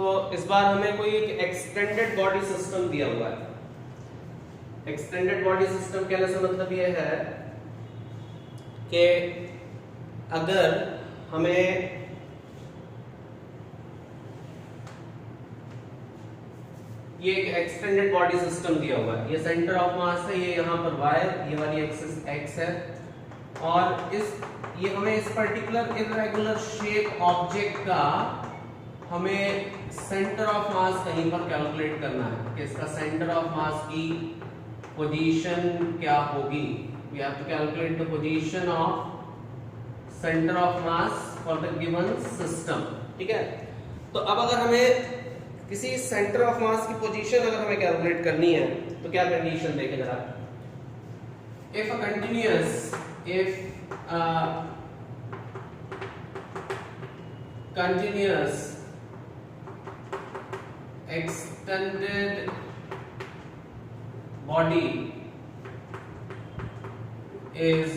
तो इस बार हमें कोई एक एक्सटेंडेड बॉडी सिस्टम दिया हुआ है। एक्सटेंडेड बॉडी सिस्टम कहने से मतलब ये है कि अगर हमें ये एक एक्सटेंडेड बॉडी सिस्टम दिया हुआ है, ये सेंटर ऑफ मास है, ये यहाँ पर y, ये वाली एक्सिस x है, और ये हमें इस पर्टिकुलर इर्रेगुलर शेप ऑब्जेक्ट का हमें सेंटर ऑफ मास कहीं पर कैलकुलेट करना है कि इसका सेंटर ऑफ मास की पोजीशन क्या होगी। We have to calculate the position of centre of mass for the given system. ठीक है, तो अब अगर हमें किसी सेंटर ऑफ मास की पोजीशन अगर हमें कैलकुलेट करनी है तो क्या कंडीशन देखें जरा। If a continuous extended body is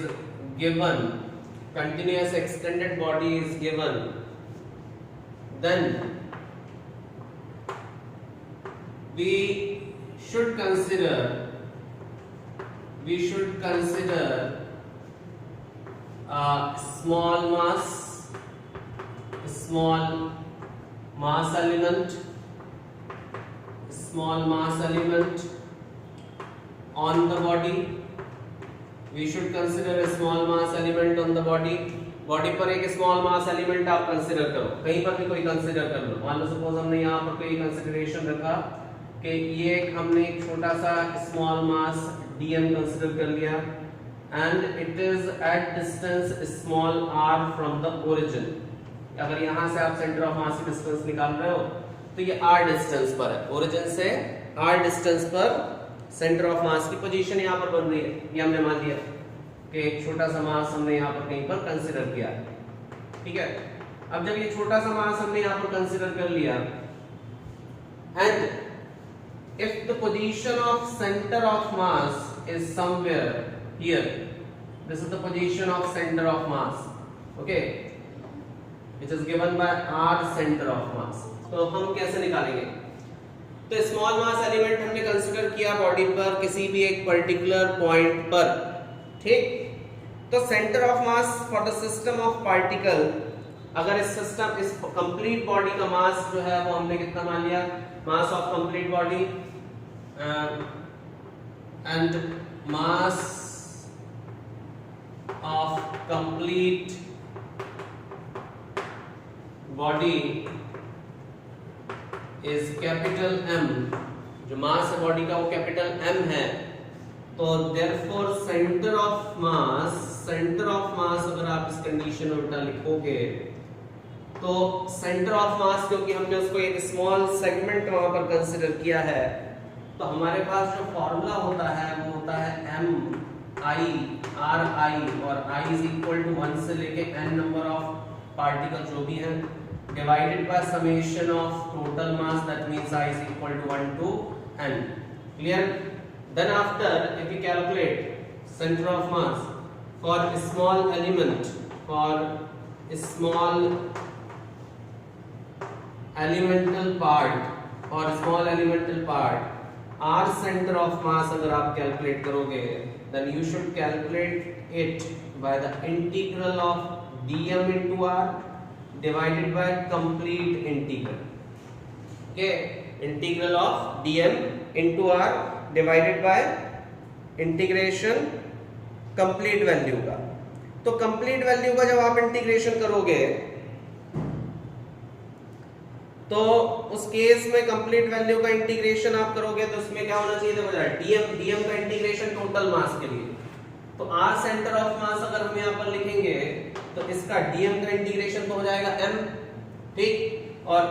given, continuous extended body is given, then we should consider small mass element on the body. We should consider a small mass element on the body. Body पर एक small mass element आप consider करो, कहीं पर भी कोई consider कर लो। मान लो सपोज हमने यहाँ पर कोई कंसीडरेशन रखा कि ये हमने एक छोटा सा स्मॉल मास dm कंसीडर कर लिया and it is at distance small r from the origin. अगर यहाँ से आप सेंटर ऑफ मास की डिस्टेंस निकाल रहे हो तो ये r डिस्टेंस पर है, ओरिजिन से r डिस्टेंस पर सेंटर ऑफ मास की पोजीशन यहाँ पर बन रही है। ये हमने मान लिया कि एक छोटा सा मास हमने यहाँ पर कहीं पर कंसीडर किया। ठीक है, अब जब ये छोटा सा मास हमने यहाँ पर कंसीडर कर लिया and if the position of centre of mass is somewhere here, this is the position of centre of mass, okay, which is given by r centre of मास। तो हम कैसे निकालेंगे? तो स्मॉल मास एलिमेंट हमने consider किया body पर किसी भी एक पर्टिकुलर पॉइंट पर। ठीक, तो centre of mass for the system of particle, अगर इस सिस्टम इस कंप्लीट बॉडी का मास जो है वो हमने कितना मान लिया, mass of complete body and mass of complete body is capital M, जो मास है बॉडी का वो कैपिटल M है। तो therefore सेंटर ऑफ मास अगर आप इस कंडीशन में उल्टा लिखोगे तो सेंटर ऑफ मास, क्योंकि हमने उसको एक स्मॉल सेगमेंट वहां पर कंसीडर किया है, तो हमारे पास जो फॉर्मूला होता है वो होता है MI RI, और I इज इक्वल टू 1 से लेके n नंबर ऑफ पार्टिकल जो भी हैं divided by summation of total mass, that means I is equal to 1 to n। Clear? Then after, if we calculate center of mass for a small element, elemental part, r center of mass अगर आप calculate करोगे, then you should calculate it by the integral of dm into r divided by complete integral. Okay, integral of dm into r divided by integration complete value का। तो complete value का जब आप integration करोगे तो उस case में complete value का इंटीग्रेशन आप करोगे तो उसमें क्या होना चाहिए, देखो जरा dm का इंटीग्रेशन टोटल मास के लिए, तो r सेंटर ऑफ मास अगर हम यहाँ पर लिखेंगे तो इसका dm का इंटीग्रेशन तो हो जाएगा m। ठीक, और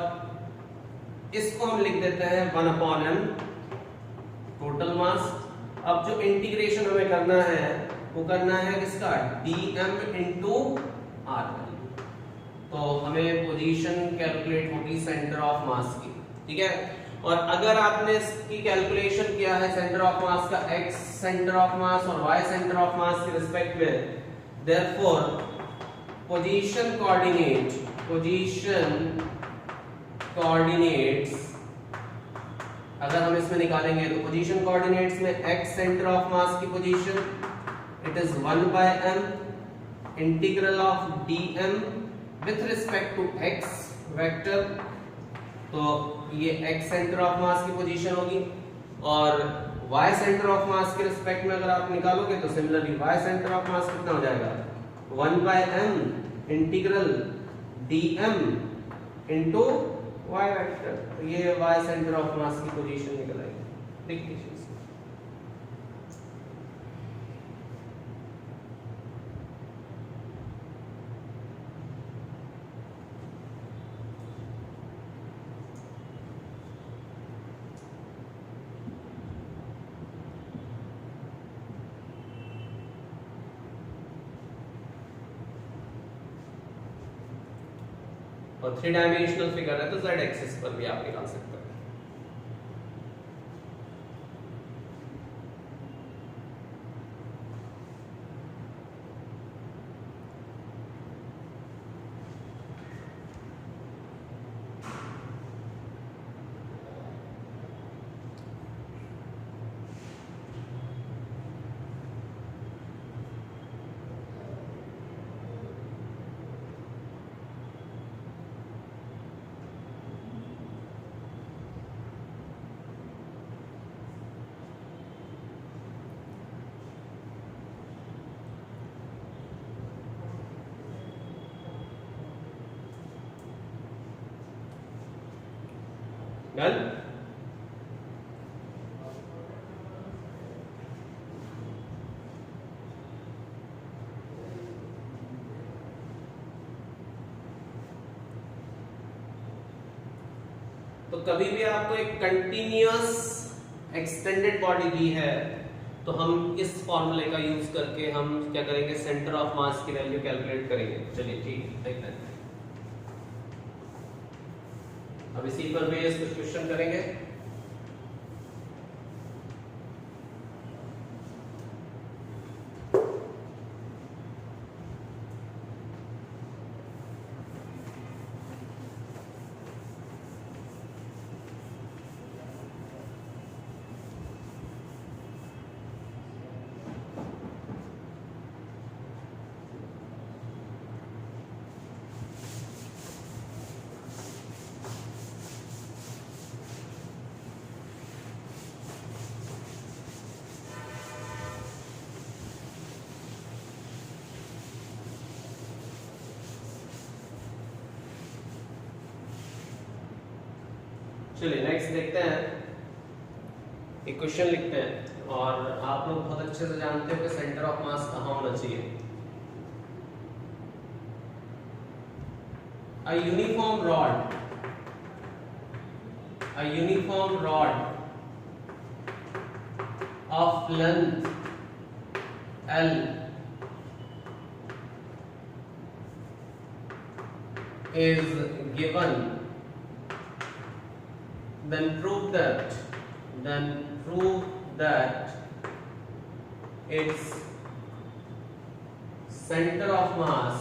इसको हम लिख देते हैं 1/m टोटल मास। अब जो इंटीग्रेशन हमें करना है वो करना है किसका, dm into r। तो हमें पोजीशन कैलकुलेट होगी सेंटर ऑफ मास की। ठीक है, और अगर आपने इसकी कैलकुलेशन किया है सेंटर ऑफ मास का x सेंटर ऑफ मास और y सेंटर ऑफ मास के रिस्पेक्ट में, देयरफॉर पोजीशन कोऑर्डिनेट्स अगर हम इसमें निकालेंगे तो पोजीशन कोऑर्डिनेट्स में x सेंटर ऑफ मास की position it is 1/m integral of dm with respect to x vector, तो ये x सेंटर ऑफ मास की पोजीशन होगी, और y सेंटर ऑफ मास के रिस्पेक्ट में अगर आप निकालोगे तो सिमिलरली y सेंटर ऑफ मास कितना हो जाएगा 1/m integral dm into y vector, तो ये y सेंटर ऑफ मास की पोजीशन निकल आएगी। देख लीजिए और 3 डायमेंशनल फिगर है तो z एक्सिस पर भी आप निकाल सकते हैं। डन। तो कभी भी आपको एक कंटिन्यूअस एक्सटेंडेड बॉडी दी है तो हम इस फॉर्मूले का यूज करके हम क्या करेंगे, सेंटर ऑफ मास की वैल्यू कैलकुलेट करेंगे। चलिए ठीक है, देखते हैं। अब इसी पर बेस कुछ क्वेश्चन करेंगे। चलिए नेक्स्ट देखते हैं। एक क्वेश्चन लिखते हैं और आप लोग बहुत अच्छे से जानते हो कि सेंटर ऑफ मास कहाँ होना चाहिए। A uniform rod of length L is given, then prove that its center of mass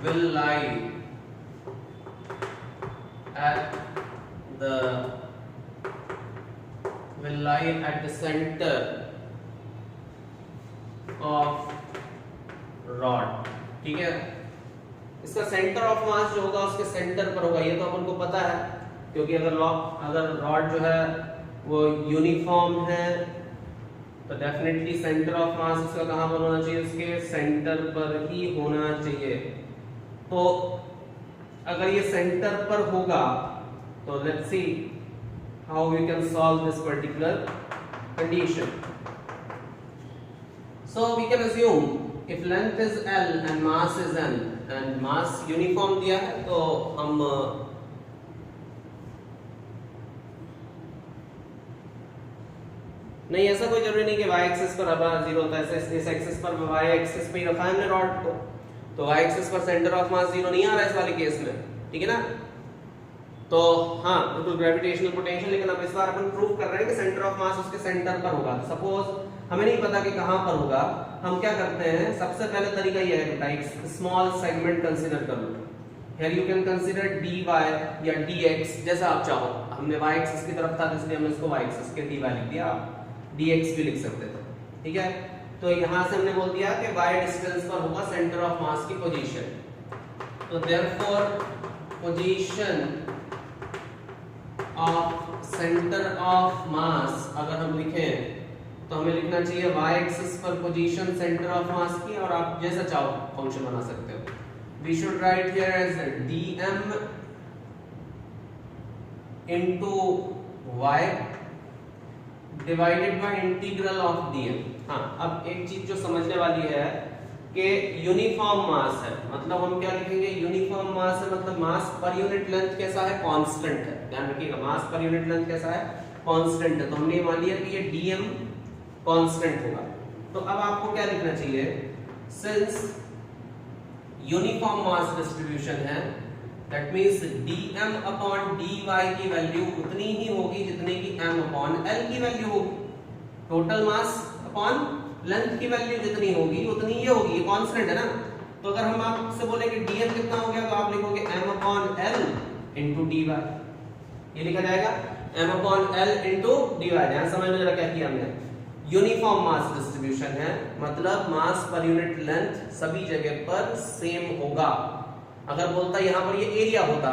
will lie at the center of rod। ठीक है, इसका सेंटर ऑफ मास जो होगा उसके सेंटर पर होगा, ये तो अपन को पता है, क्योंकि अगर रॉड जो है वो यूनिफॉर्म है तो डेफिनेटली सेंटर ऑफ मास इसका कहां पर होना चाहिए, उसके सेंटर पर ही होना चाहिए। तो अगर ये सेंटर पर होगा तो let's see how we can solve this particular condition. So we can assume if length is L and mass is n and mass uniform दिया है तो हम नहीं, ऐसा कोई जरूरी नहीं कि y एक्सिस पर हमारा जीरो होता है। इस एक्सिस पर y एक्सिस पे ही रखा है हमने रॉड को, तो y एक्सिस पर सेंटर ऑफ मास जीरो नहीं आ रहा है इस वाले केस में, ठीक है ना। तो हाँ बिल्कुल ग्रेविटेशनल पोटेंशियल, लेकिन अब इस बार अपन प्रूव कर रहे हैं कि सेंटर ऑफ मास उसके सेंटर पर होगा। तो सपोज हमें नहीं पता कि कहां पर होगा, हम क्या करते हैं, सबसे पहले तरीका यह है बेटा, एक स्मॉल सेगमेंट कंसीडर कर लो। Here you can consider dy या dx जैसा आप चाहो। हमने y एक्सिस की तरफ था इसलिए हमने इसको y एक्सिस के dy लिख दिया, आप dx भी लिख सकते थे, ठीक है। तो यहां से हमने बोल दिया कि y डिस्टेंस पर होगा सेंटर ऑफ मास की पोजीशन। तो therefore position of centre of मास अगर हम लिखें तो हमें लिखना चाहिए y एक्सिस पर पोजीशन सेंटर ऑफ मास की, और आप जैसा चाहो फंक्शन बना सकते हो। We should write here as dm into y divided by integral of dm। हाँ, अब एक चीज जो समझने वाली है कि यूनिफॉर्म मास है, मतलब हम क्या लिखेंगे, यूनिफॉर्म मास है मतलब मास पर यूनिट लेंथ कैसा है, कांस्टेंट है। ध्यान रखिएगा, मास पर यूनिट लेंथ कैसा है, कांस्टेंट है। तो हमने मान लिया कि ये dm कांस्टेंट होगा। तो अब आपको क्या लिखना चाहिए, सिंस यूनिफॉर्म मास डिस्ट्रीब्यूशन है, that means dm upon dy की वैल्यू उतनी ही होगी जितनी की m अपॉन l की वैल्यू होगी। टोटल मास अपॉन लेंथ की वैल्यू जितनी होगी उतनी ये होगी, कांस्टेंट है ना। तो अगर हम आपसे बोले कि dm कितना हो गया, तो आप लिखोगे m upon l into dy। ये लिखा जाएगा m upon l into dy। ध्यान समझ में जरा क्या किया हमने, यूनिफॉर्म मास डिस्ट्रीब्यूशन है मतलब मास पर यूनिट लेंथ सभी जगह पर सेम होगा। अगर बोलता यहाँ पर ये एरिया होता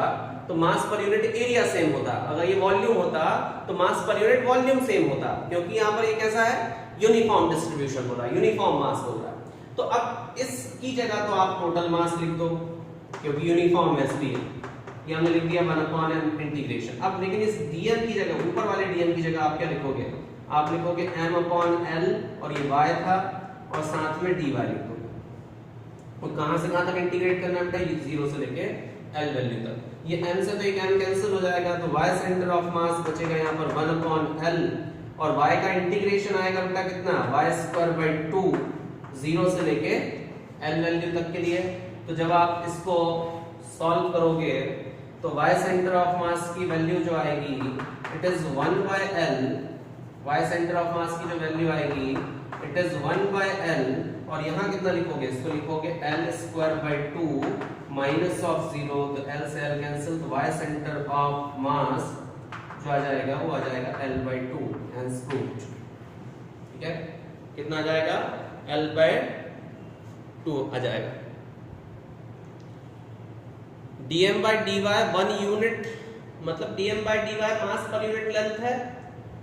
तो मास पर यूनिट एरिया सेम होता, अगर ये वॉल्यूम होता तो मास पर यूनिट वॉल्यूम सेम होता, क्योंकि यहाँ पर ये कैसा है, यूनिफॉर्म डिस्ट्रीब्यूशन हो रहा है, यूनिफॉर्म मास हो रहा है। तो अब इसकी जगह तो आप टोटल मास लिख दो, क्योंकि यूनिफॉर्म है इसलिए ये हमने लिख दिया 1/n इंटीग्रेशन। अब लेकिन इस dm की जगह, ऊपर वाले dm की जगह आप क्या लिखोगे, आप लिखोगे m अपॉन l, और ये y था, और साथ में dy लिख दो। और कहां से कहां तक इंटीग्रेट करना है बेटा, ये 0 से लेके l वैल्यू तक। ये m से तो एक m कैंसिल हो जाएगा, तो y सेंटर ऑफ मास बचेगा यहाँ पर 1 अपॉन l, और y का इंटीग्रेशन आएगा बेटा कितना, y²/2 0 से लेके l वैल्यू तक के लिए। तो जब आप इसको सॉल्व करोगे तो y सेंटर ऑफ मास की वैल्यू जो आएगी, it is 1/l। y centre of mass की जो वैल्यू आएगी इट इज 1/l, और यहाँ कितना लिखोगे, इसको लिखोगे l²/2 माइनस ऑफ 0, तो l से l कैंसिल, तो y सेंटर ऑफ मास जो आ जाएगा वो आ जाएगा l/2, हेंस प्रूव्ड। ठीक है, कितना आ जाएगा, l/2 आ जाएगा। dm/dy 1 यूनिट, मतलब dm/dy मास पर यूनिट लेंथ है,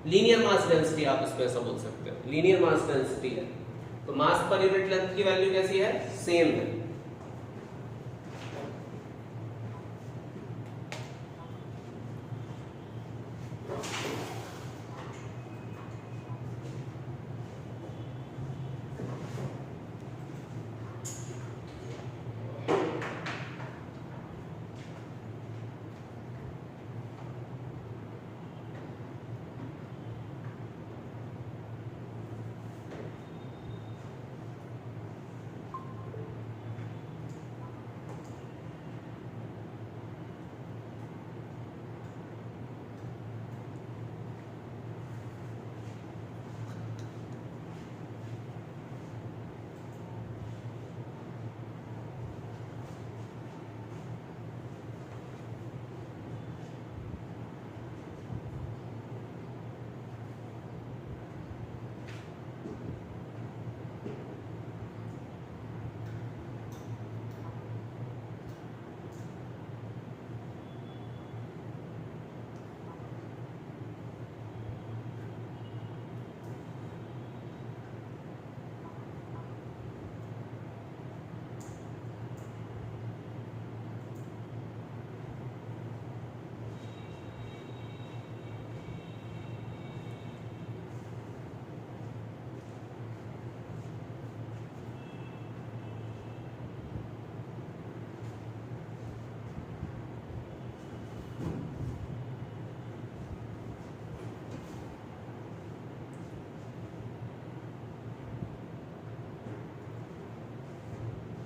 लीनियर मास डेंसिटी आप इसको ऐसा बोल सकते हो, लीनियर मास डेंसिटी है। तो मास पर यूनिट लेंथ की वैल्यू कैसी है, सेम है।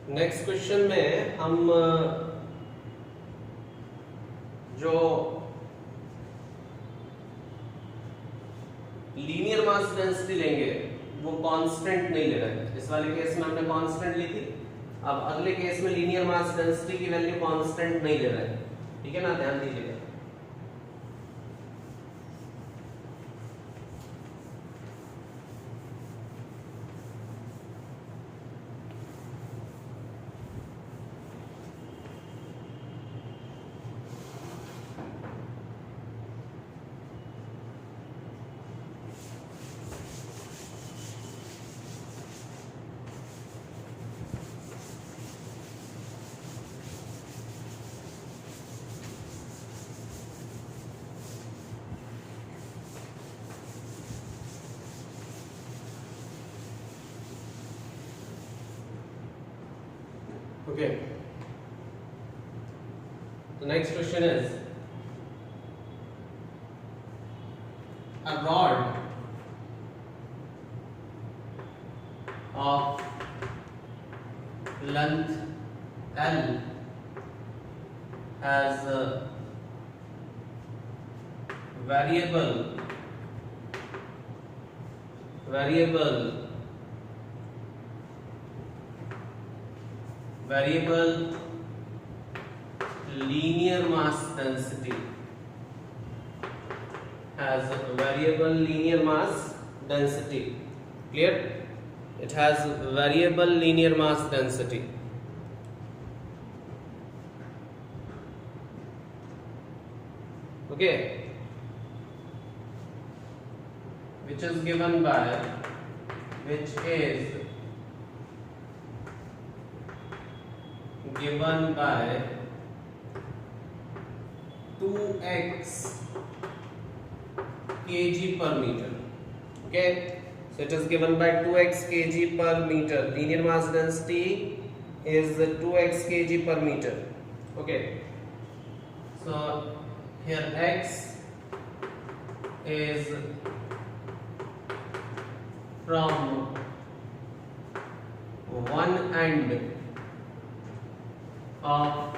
नेक्स्ट क्वेश्चन में हम जो लीनियर मास डेंसिटी लेंगे वो कांस्टेंट नहीं ले रहा है। इस वाले केस में हमने कांस्टेंट ली थी, अब अगले केस में लीनियर मास डेंसिटी की वैल्यू कांस्टेंट नहीं ले रहा है, ठीक है ना, ध्यान दीजिएगा। Okay. The next question is, a rod of length L has a variable linear mass density, has variable linear mass density. Clear? It has variable linear mass density. Okay, which is given by 2x kg per meter. Okay, so it is given by 2x kg per meter. Linear mass density is 2x kg per meter. Okay, so here x is from one end of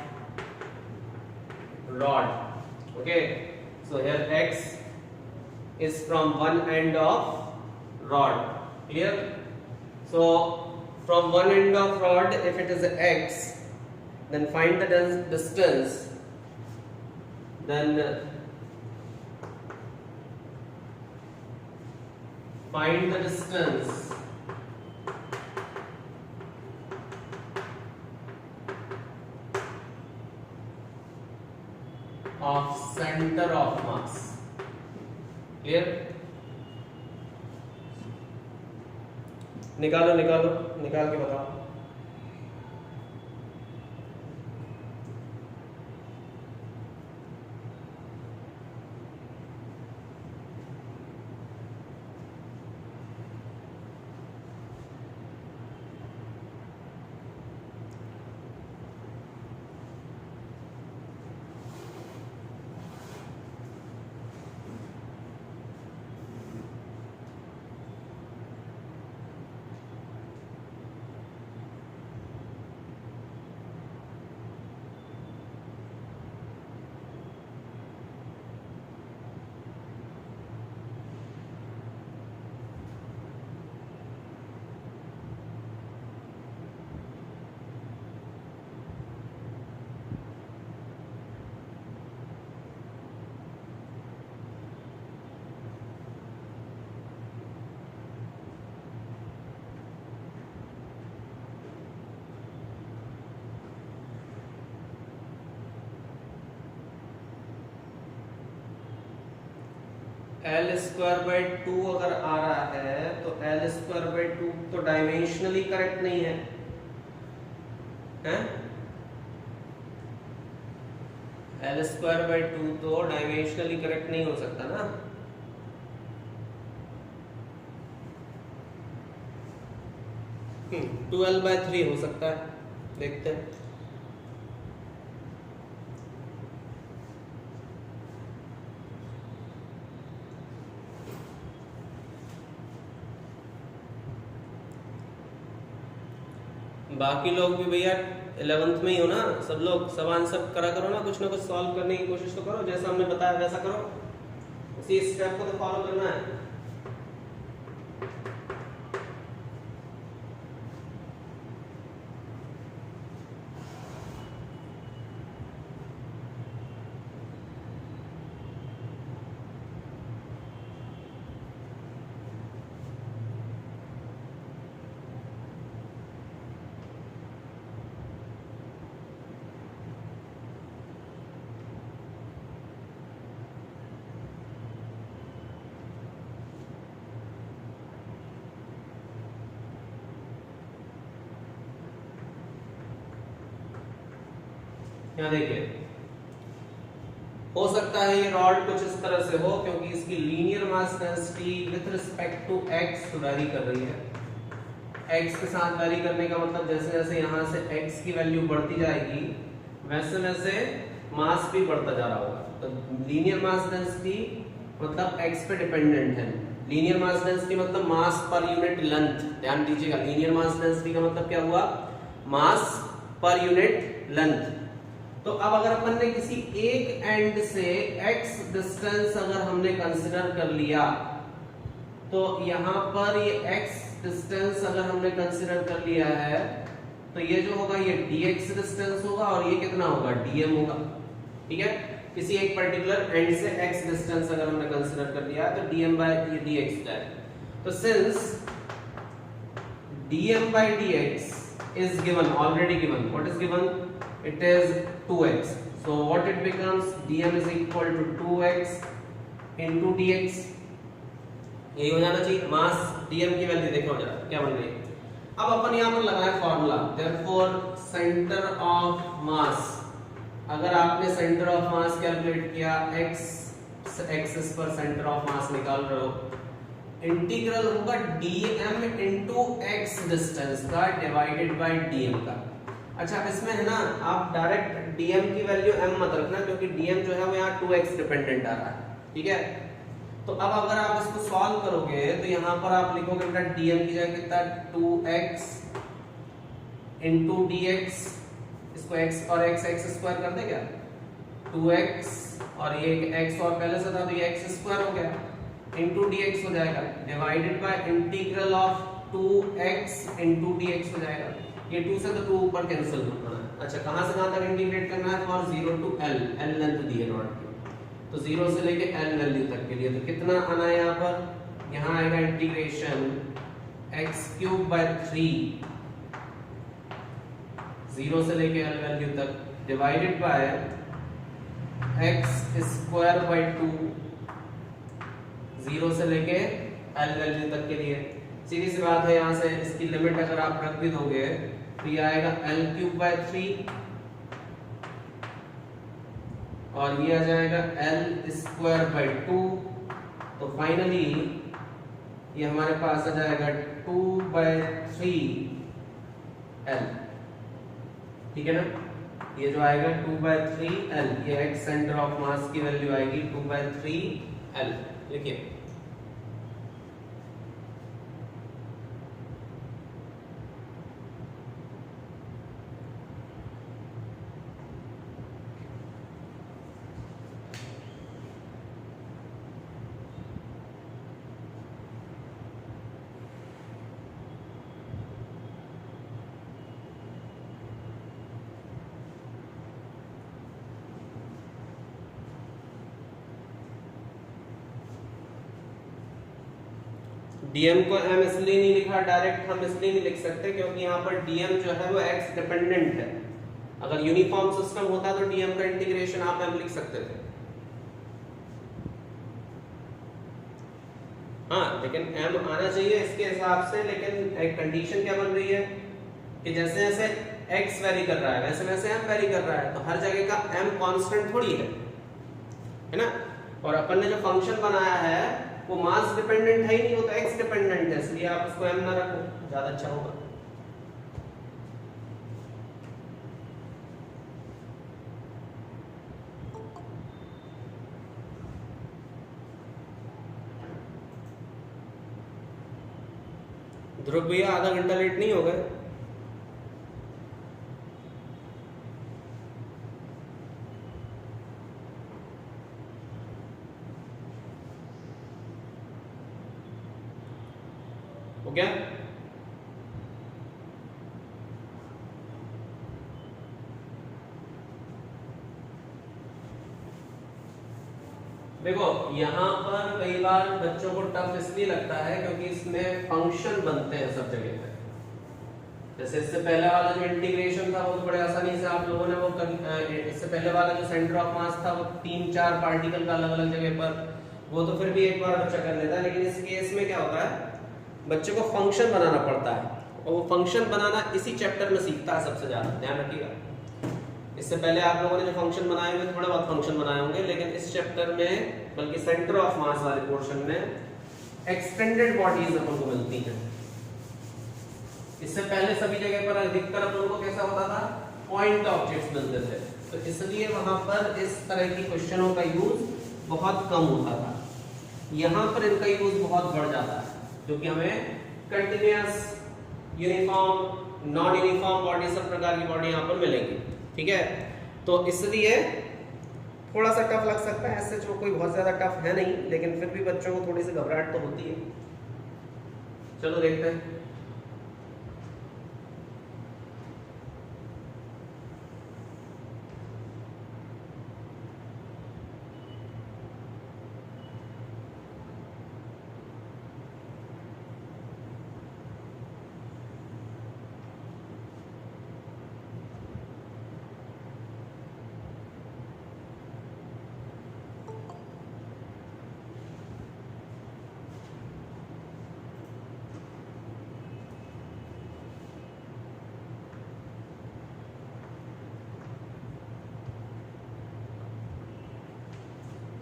rod. Okay, so here x is from one end of rod. Clear? So from one end of rod, if it is x, then find the distance, then find the distance of center of mass. Clear? निकालो निकाल के बताओ। L square by 2 अगर आ रहा है तो L square by 2 तो dimensionally correct नहीं है, एल स्क्वायर बाई 2 तो डायमेंशनली करेक्ट नहीं हो सकता ना। 12/3 हो सकता है, देखते हैं। बाकी लोग भी भैया 11th में ही हो ना, सब लोग सब आंसर करा करो ना, कुछ ना कुछ सॉल्व करने की कोशिश तो करो, जैसा हमने बताया वैसा करो, उसी स्टेप को तो फॉलो करना है। यहाँ देखिए, हो सकता है ये रॉड कुछ इस तरह से हो, क्योंकि इसकी linear mass density with respect to x vary कर रही है। x के साथ वेरी करने का मतलब जैसे जैसे यहाँ से x की वैल्यू बढ़ती जाएगी वैसे वैसे मास भी बढ़ता जा रहा होगा। तो लीनियर मास डेंसिटी मतलब x पे डिपेंडेंट है। लीनियर मास डेंसिटी मतलब मास पर यूनिट लेंथ। ध्यान दीजिएगा, लीनियर मास डेंसिटी का मतलब क्या हुआ? मास पर यूनिट लेंथ। तो अब अगर अपन ने किसी एक एंड से x डिस्टेंस अगर हमने कंसीडर कर लिया, तो यहां पर ये x डिस्टेंस अगर हमने कंसीडर कर लिया है, तो ये जो होगा ये dx डिस्टेंस होगा और ये कितना होगा? dm होगा। ठीक है, किसी एक पर्टिकुलर एंड से x डिस्टेंस अगर हमने कंसीडर कर लिया तो dm बाय ये dx जाएगा। तो since dm by dx is given, already given, what is given? It is 2x. So what it becomes? dm is equal to 2x into dx। यही हो जाना चाहिए। मास dm की वैल्यू देखो जरा क्या बन रही है। अब अपन यहाँ पर लगाए फॉर्मूला, therefore सेंटर ऑफ मास। अगर आपने सेंटर ऑफ मास कैलकुलेट किया, एक्सिस पर सेंटर ऑफ मास निकाल रहे हो, इंटीग्रल होगा dm into x डिस्टेंस का डिवाइडेड बाय dm का। अच्छा, अब इसमें है ना, आप डायरेक्ट dm की वैल्यू m मत रखना, क्योंकि dm जो है वो यहाँ 2x डिपेंडेंट आ रहा है। ठीक है, तो अब अगर आप इसको सॉल्व करोगे तो यहाँ पर आप लिखोगे बेटा dm की जगह कितना? 2x into dx। इसको x और x स्क्वायर कर दे क्या? 2x और ये x और पहले से था तो ये x स्क्वायर हो गया, into dx हो जाएगा, divided by integral of 2x into dx हो जाएगा। ये 2 से तो 2 ऊपर कैंसिल होना है। अच्छा, कहां से कहां तक इंटीग्रेट करना है? For 0 to l, l length दी है रॉड की, तो 0 से लेके l वैल्यू तक के लिए तो कितना आना है यहाँ पर? यहाँ आएगा इंटीग्रेशन x³ by 3, 0 से लेके l वैल्यू तक, डिवाइडेड बाय x² by 2, 0 से लेके l वैल्यू तक के लिए। सीधी सी बात है, यहाँ से इसकी लिमिट अगर आप रख भी दोगे तो ये आएगा l³ by 3 और ये आ जाएगा l² by 2। तो फाइनली ये हमारे पास आ जाएगा 2/3l। ठीक है ना, ये जो आएगा 2/3l, ये x सेंटर ऑफ मास की वैल्यू आएगी 2/3l। लिखिए, dm को m इसलिए नहीं लिखा डायरेक्ट, हम इसलिए नहीं लिख सकते क्योंकि यहाँ पर dm जो है वो x डिपेंडेंट है। अगर यूनिफॉर्म सिस्टम होता तो dm का इंटीग्रेशन आप m लिख सकते थे। हाँ, लेकिन m आना चाहिए इसके हिसाब से, लेकिन एक कंडीशन क्या बन रही है कि जैसे जैसे x वेरी कर रहा है वैसे वैसे m वेरी कर रहा है, तो हर जगह का m कांस्टेंट थोड़ी है ना। और अपन ने जो फंक्शन बनाया है वो मास डिपेंडेंट है ही नहीं, वो तो x डिपेंडेंट है, इसलिए आप उसको m ना रखो, ज्यादा अच्छा होगा। ध्रुव भैया आधा घंटा लेट नहीं हो गए? हो गया? देखो, यहाँ पर कई बार बच्चों को टफ इसलिए लगता है क्योंकि इसमें फंक्शन बनते हैं सब जगह पे। जैसे इससे पहले वाला जो इंटीग्रेशन था वो तो बड़े आसानी से आप लोगों ने वो इससे पहले वाला जो सेंटर ऑफ मास था वो 3-4 पार्टिकल का अलग अलग जगह पर, वो तो फिर भी एक बार बच्चा कर लेता है। लेकिन इस केस में क्या होता है, बच्चे को फंक्शन बनाना पड़ता है, और वो फंक्शन बनाना इसी चैप्टर में सीखता है सबसे ज्यादा, ध्यान रखिएगा। इससे पहले आप लोगों ने जो फंक्शन बनाए होंगे, थोड़े बहुत फंक्शन बनाए होंगे, लेकिन इस चैप्टर में बल्कि सेंटर ऑफ मास वाले पोर्शन में एक्सटेंडेड बॉडीज अपन को मिलती हैं। इससे पहले सभी जगह पर अधिकतर अपन को कैसा होता था, पॉइंट ऑब्जेक्ट्स मिलते थे, तो इसलिए वहां पर इस तरह की क्वेश्चनों का यूज बहुत कम होता था। यहाँ पर इनका यूज बहुत बढ़ जाता है, जो कि हमें continuous, uniform, non uniform body, सब प्रकार की बॉडी यहाँ पर मिलेंगी। ठीक है, तो इसलिए थोड़ा सा टफ लग सकता है, ऐसे जो कोई बहुत ज्यादा टफ है नहीं, लेकिन फिर भी बच्चों को थोड़ी सी घबराहट तो होती है। चलो देखते हैं।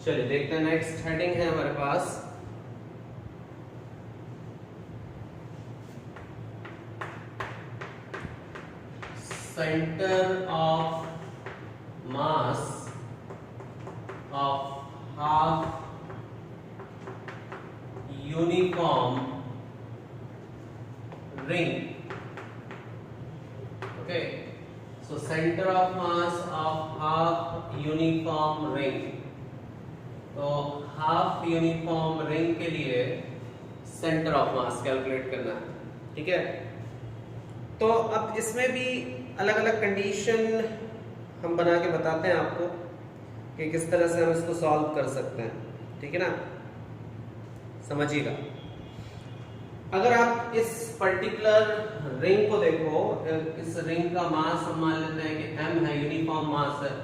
चलिए देखते हैं, नेक्स्ट हेडिंग है हमारे पास centre of mass of half uniform ring. Okay, so centre of mass of half uniform ring. तो हाफ यूनिफॉर्म रिंग के लिए सेंटर ऑफ मास कैलकुलेट करना है। ठीक है, तो अब इसमें भी अलग अलग कंडीशन हम बना के बताते हैं आपको कि किस तरह से हम इसको सॉल्व कर सकते हैं। ठीक है ना, समझिएगा। अगर आप इस पर्टिकुलर रिंग को देखो, इस रिंग का मास हम मान लेते हैं कि m है, यूनिफॉर्म मास है,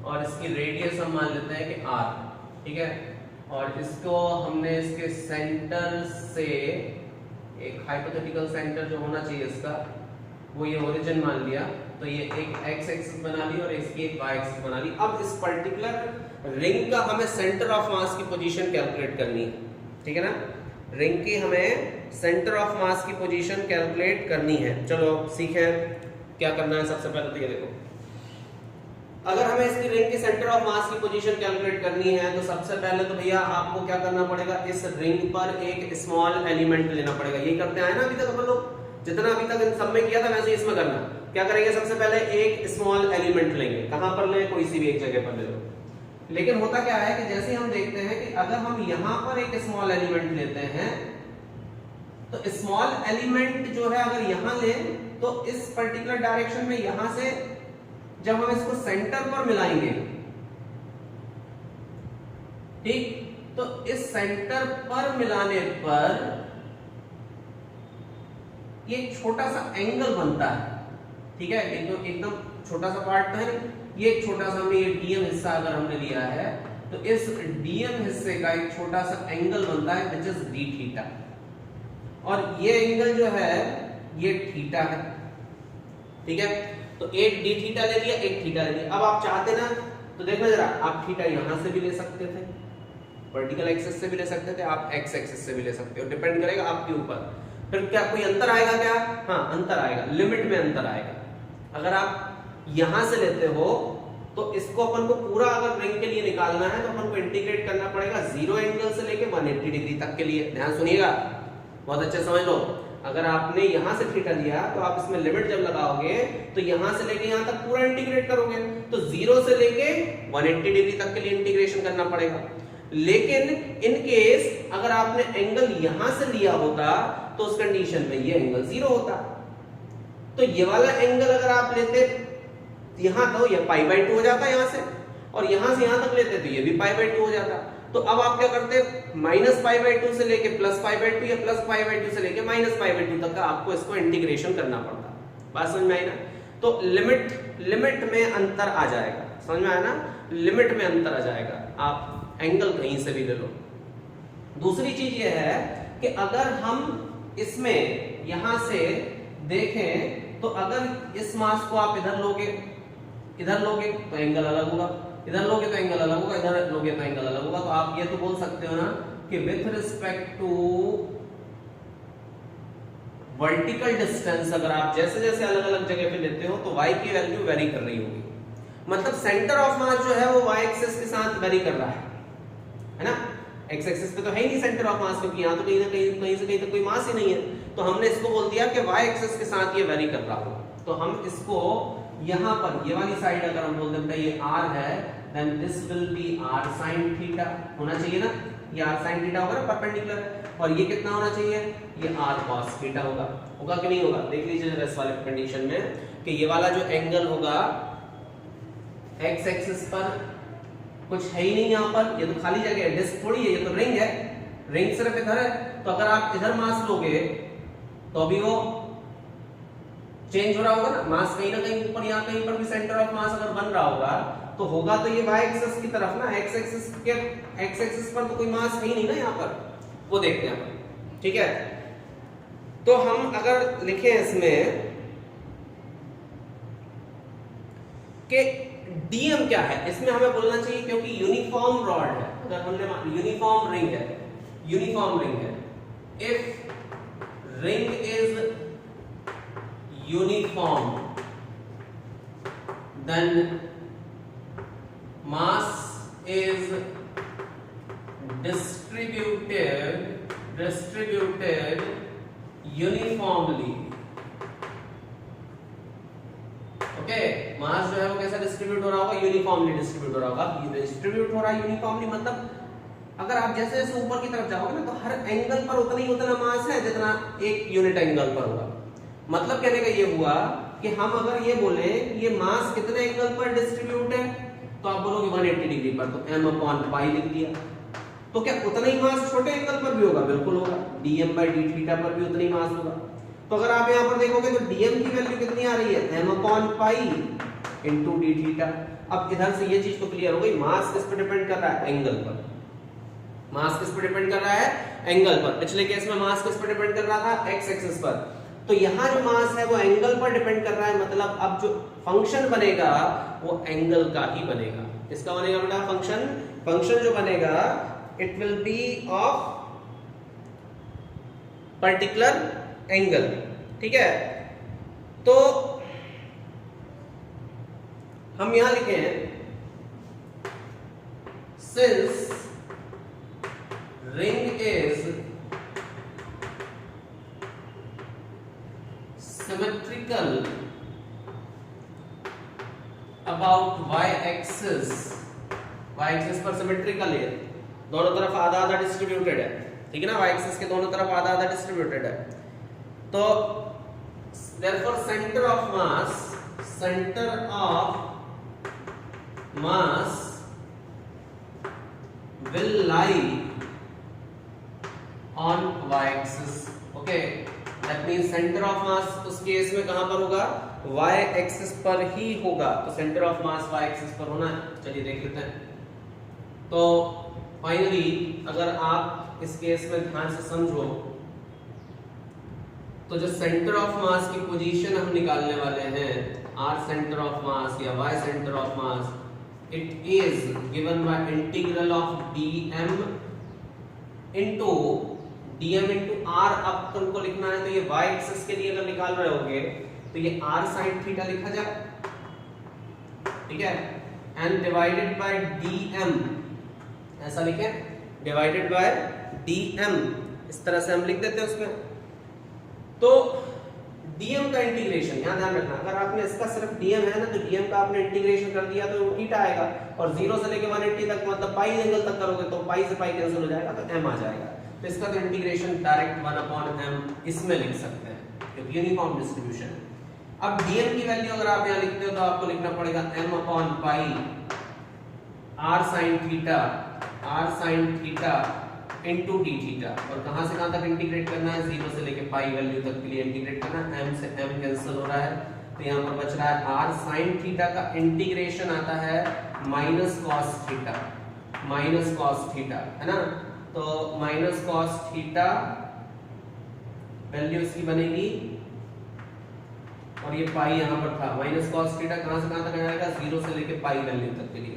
और इसकी रेडियस हम मान लेते हैं कि r। ठीक है, और इसको हमने इसके सेंटर से एक हाइपोथेटिकल सेंटर जो होना चाहिए इसका, वो ये ओरिजिन मान लिया, तो ये एक x एक्सिस बना ली और इसकी एक y एक्सिस बना ली। अब इस पर्टिकुलर रिंग का हमें सेंटर ऑफ मास की पोजीशन कैलकुलेट करनी है। ठीक है ना, रिंग की हमें सेंटर ऑफ मास की पोजीशन कैलकुलेट करनी है। चलो सीखें क्या करना है। सबसे पहले तो ये देखो, अगर हमें इसकी रिंग की सेंटर ऑफ मास की पोजीशन कैलकुलेट करनी है, तो सबसे पहले तो भैया आपको क्या करना पड़ेगा, इस रिंग पर एक स्मॉल एलिमेंट लेना पड़ेगा। यही करते हैं ना अभी तक अपन लोग, जितना अभी तक इन सब में किया था वैसे ही इसमें करना। क्या करेंगे, सबसे पहले एक स्मॉल एलिमेंट लेंगे। कहां पर ले, कोई सी भी एक जगह पर ले लो। लेकिन होता क्या है कि जैसे हम देखते हैं कि अगर हम यहां पर एक स्मॉल एलिमेंट लेते हैं, तो स्मॉल एलिमेंट जो है अगर यहां ले, तो इस पर्टिकुलर डायरेक्शन में यहां से जब हम इसको सेंटर पर मिलाएंगे, ठीक, तो इस सेंटर पर मिलाने पर ये छोटा सा एंगल बनता है। ठीक है, एकदम छोटा सा पार्ट तो है, ये छोटा सा हमने ये डीएम हिस्सा अगर हमने लिया है, तो इस डीएम हिस्से का एक छोटा सा एंगल बनता है विच इज डी थीटा, और ये एंगल जो है ये थीटा है। ठीक है, तो एक डी थीटा ले लिया, एक थीटा ले लिया। अब आप चाहते ना तो देखना जरा, आप थीटा यहां से भी ले सकते थे, वर्टिकल एक्सिस से भी ले सकते थे, आप एक्स एक्सिस से भी ले सकते हो, डिपेंड करेगा आपके ऊपर। फिर क्या कोई अंतर आएगा क्या? हाँ, अंतर आएगा, लिमिट में अंतर आएगा। अगर आप यहां से लेते हो तो इसको अपन को पूरा अगर रिंग के लिए निकालना है तो अपन को इंटीग्रेट करना पड़ेगा 0 एंगल से लेके 180 डिग्री तक के लिए। ध्यान सुनिएगा, बहुत अच्छे समझ लो। अगर आपने यहां से थीटा लिया तो आप इसमें लिमिट जब लगाओगे तो यहां से लेके यहां तक पूरा इंटीग्रेट करोगे, तो 0 से लेके 180 डिग्री तक के लिए इंटीग्रेशन करना पड़ेगा। लेकिन इन केस अगर आपने एंगल यहां से लिया होता तो उस कंडीशन में ये एंगल 0 होता। तो ये वाला एंगल अगर आप लेते यहां, तो ये π/2 हो जाता यहां से, और यहां से यहां तक लेते तो ये भी π/2 हो जाता। तो अब आप क्या करते, -π/2 से लेके +π/2 या +π/2 से लेके -π/2 तक का आपको इसको इंटीग्रेशन करना पड़ता। बात समझ में आई ना? तो लिमिट में अंतर आ जाएगा, समझ में आया ना? लिमिट में अंतर आ जाएगा, आप एंगल कहीं से भी ले लो। दूसरी चीज ये है कि अगर हम इसमें यहां से देखें तो अगर इस मास को आप इधर लोगे इधर लोगे तो एंगल अलग होगा, इधर लोगे तो एंगल अलग होगा, इधर लोगे तो एंगल अलग होगा। तो आप ये तो बोल सकते हो ना कि with respect to vertical distance अगर आप जैसे जैसे अलग अलग जगह पे लेते हो तो y की वैल्यू वेरी कर रही होगी। मतलब सेंटर ऑफ मास जो है वो y एक्सिस के साथ वेरी कर रहा है ना। x एक्सिस पे तो है ही नहीं सेंटर ऑफ मास, क्योंकि यहाँ तो कहीं ना कहीं से कहीं तक कोई मास ही नहीं है। तो हमने इसको बोल दिया कि y एक्सिस के साथ ये वेरी कर रहा होगा। तो हम इसको यहाँ पर ये वाली साइड अगर हम बोल देते हैं ये r है, then this will be r sin theta होना चाहिए ना। ये r sin थीटा होगा ना, परपेंडिकुलर है। और ये कितना होना चाहिए, ये r cos थीटा होगा। होगा कि नहीं होगा, देख लीजिए जरा इस वाले कंडीशन में कि ये वाला जो एंगल होगा x एक्सिस पर कुछ है ही नहीं यहाँ पर, ये तो खाली जगह है, डिस्क थोड़ी है, ये तो रिंग है, रिंग सिर्फ इधर है। तो अगर आप इधर मास लोगे तो अभी वो चेंज हो रहा होगा ना, मास कहीं ना कहीं ऊपर यहाँ कहीं पर भी सेंटर ऑफ मास अगर बन रहा होगा तो होगा तो ये y एक्सिस की तरफ ना, x एक्सिस पर तो कोई मास है ही नहीं ना यहाँ पर, वो देखते हैं अपन। ठीक है, तो हम अगर लिखें इसमें कि dm क्या है, इसमें हमें बोलना चाहिए क्योंकि यूनिफॉर्म रॉड है, अगर हमने यूनिफॉर्म रिंग है, यूनिफॉर्म रिंग है, if ring is uniform then mass is distributed uniformly। Okay, mass जो है वो कैसा डिस्ट्रीब्यूट हो रहा होगा, यूनिफॉर्मली डिस्ट्रीब्यूट हो रहा होगा। डिस्ट्रीब्यूट हो रहा है यूनिफॉर्मली, मतलब अगर आप जैसे जैसे ऊपर की तरफ जाओगे ना तो हर एंगल पर उतना मास है जितना एक यूनिट एंगल पर होगा। मतलब कहने का ये हुआ कि हम अगर ये बोले ये मास कितने एंगल पर डिस्ट्रीब्यूट है तो आप बोलोगे 180 डिग्री पर, तो m अपॉन पाई लिख दिया। तो क्या उतना ही मास छोटे एंगल पर भी होगा, बिल्कुल होगा, dm बाई डी थीटा पर भी उतना ही मास होगा। तो अगर आप यहाँ पर देखोगे तो dm की वैल्यू कितनी आ रही है, m upon pi into D theta. अब इधर से ये चीज तो क्लियर हो गई, मास किस पर डिपेंड कर रहा है, एंगल पर। मास किस पर डिपेंड कर रहा है, एंगल पर। पिछले केस में मास किस पर डिपेंड कर रहा था, x एक्सिस पर। तो यहाँ जो मास है वो एंगल पर डिपेंड कर रहा है, मतलब अब जो फंक्शन बनेगा वो एंगल का ही बनेगा। किसका बनेगा बेटा, फंक्शन जो बनेगा it will be of particular angle. ठीक है, तो हम यहां लिखे हैं since ring is symmetrical about y axis पर सिमेट्रिकल है, दोनों तरफ आधा आधा डिस्ट्रीब्यूटेड है। ठीक है ना, y एक्सिस के दोनों तरफ आधा आधा डिस्ट्रीब्यूटेड है। तो therefore center of mass will lie on y axis। Okay, that means centre of मास उस केस में कहां पर होगा, y एक्सिस पर ही होगा। तो centre of mass y axis पर होना है। चलिए देख लेते हैं। तो फाइनली अगर आप इस केस में ध्यान से समझो तो जो सेंटर ऑफ मास की पोजीशन हम निकालने वाले हैं, r सेंटर ऑफ मास या y centre of mass, it is given by integral of dm into dm into r। अब तुमको लिखना है तो ये y एक्सिस के लिए अगर निकाल रहे होगे तो ये r sin थीटा लिखा जाए। ठीक है, एंड डिवाइडेड बाय dm, ऐसा लिखें, डिवाइडेड बाय dm, इस तरह से हम लिख देते हैं उसमें। तो dm का इंटीग्रेशन यहां ध्यान रखना, अगर आपने इसका सिर्फ dm है ना तो dm का आपने इंटीग्रेशन कर दिया तो थीटा आएगा, और 0 से लेके 180 तक मतलब पाई एंगल तक करोगे तो पाई से पाई कैंसिल हो जाएगा तो m आ जाएगा। तो इसका तो इंटीग्रेशन डायरेक्ट 1/m इसमें लिख सकते हैं क्योंकि यूनिफॉर्म डिस्ट्रीब्यूशन है। अब dm की वैल्यू अगर आप यहां लिखते हो तो आपको लिखना पड़ेगा m अपॉन पाई r sin theta into d theta. और कहां से कहां तक इंटीग्रेट करना है, 0 से लेके पाई वैल्यू तक के लिए इंटीग्रेट करना है। m से m कैंसिल हो रहा है तो यहां पर बच रहा है r sin थीटा का इंटीग्रेशन आता है माइनस cos थीटा, है ना। तो माइनस cos थीटा वैल्यू इसकी बनेगी, और और ये पाई यहाँ पर था, माइनस कॉस थीटा कहाँ से कहाँ तक आ जाएगा, 0 से लेके पाई वैल्यू तक के लिए।